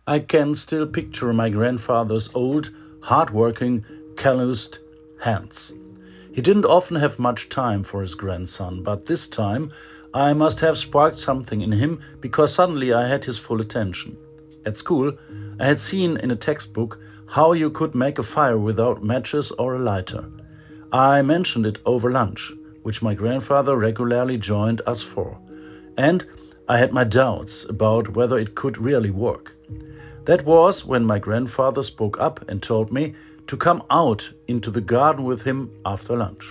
I can still picture my grandfather's old, hard-working, calloused hands. He didn't often have much time for his grandson, but this time I must have sparked something in him because suddenly I had his full attention. At school, I had seen in a textbook how you could make a fire without matches or a lighter. I mentioned it over lunch, which my grandfather regularly joined us for, and I had my doubts about whether it could really work. That was when my grandfather spoke up and told me to come out into the garden with him after lunch.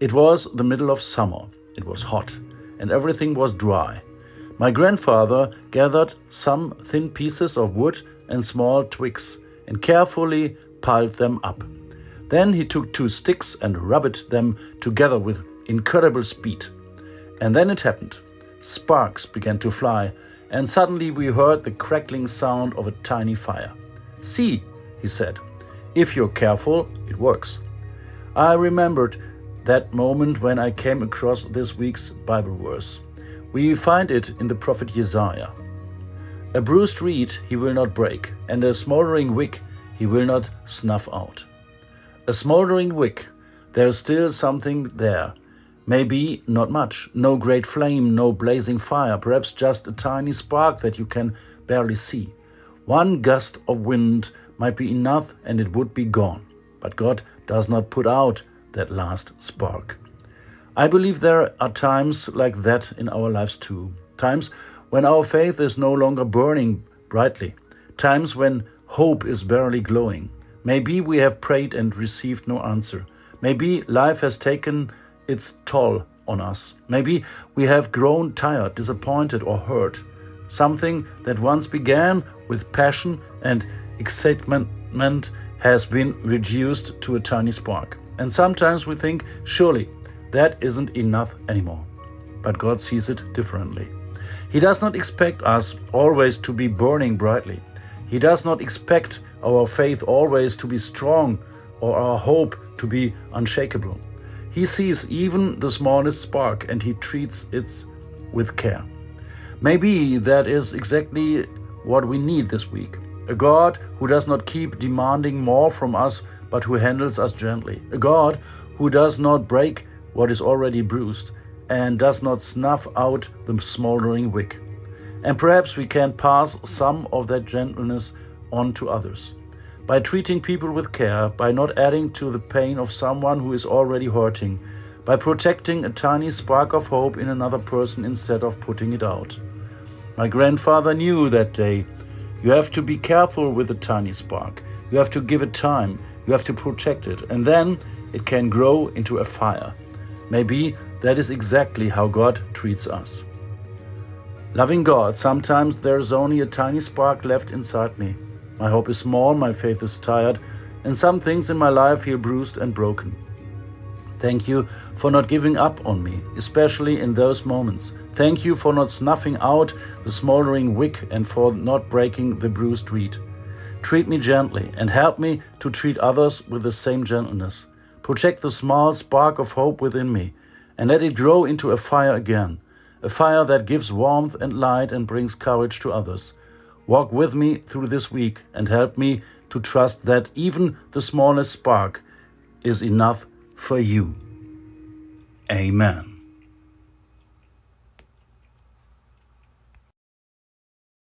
It was the middle of summer, it was hot, and everything was dry. My grandfather gathered some thin pieces of wood and small twigs and carefully piled them up. Then he took two sticks and rubbed them together with incredible speed. And then it happened. Sparks began to fly, and suddenly we heard the crackling sound of a tiny fire. "See," he said, "if you're careful, it works." I remembered that moment when I came across this week's Bible verse. We find it in the prophet Isaiah. "A bruised reed he will not break, and a smoldering wick he will not snuff out." A smoldering wick, there is still something there. Maybe not much, no great flame, no blazing fire, perhaps just a tiny spark that you can barely see. One gust of wind might be enough and it would be gone. But God does not put out that last spark. I believe there are times like that in our lives too. Times when our faith is no longer burning brightly. Times when hope is barely glowing. Maybe we have prayed and received no answer. Maybe life has taken its toll on us. Maybe we have grown tired, disappointed, or hurt. Something that once began with passion and excitement has been reduced to a tiny spark. And sometimes we think, surely that isn't enough anymore. But God sees it differently. He does not expect us always to be burning brightly. He does not expect our faith always to be strong or our hope to be unshakable. He sees even the smallest spark and he treats it with care. Maybe that is exactly what we need this week. A God who does not keep demanding more from us, but who handles us gently. A God who does not break what is already bruised and does not snuff out the smoldering wick. And perhaps we can pass some of that gentleness on to others. By treating people with care, by not adding to the pain of someone who is already hurting, by protecting a tiny spark of hope in another person instead of putting it out. My grandfather knew that day, you have to be careful with a tiny spark. You have to give it time. You have to protect it. And then it can grow into a fire. Maybe that is exactly how God treats us. Loving God, sometimes there is only a tiny spark left inside me. My hope is small, my faith is tired, and some things in my life feel bruised and broken. Thank you for not giving up on me, especially in those moments. Thank you for not snuffing out the smoldering wick and for not breaking the bruised reed. Treat me gently and help me to treat others with the same gentleness. Protect the small spark of hope within me and let it grow into a fire again, a fire that gives warmth and light and brings courage to others. Walk with me through this week and help me to trust that even the smallest spark is enough for you. Amen.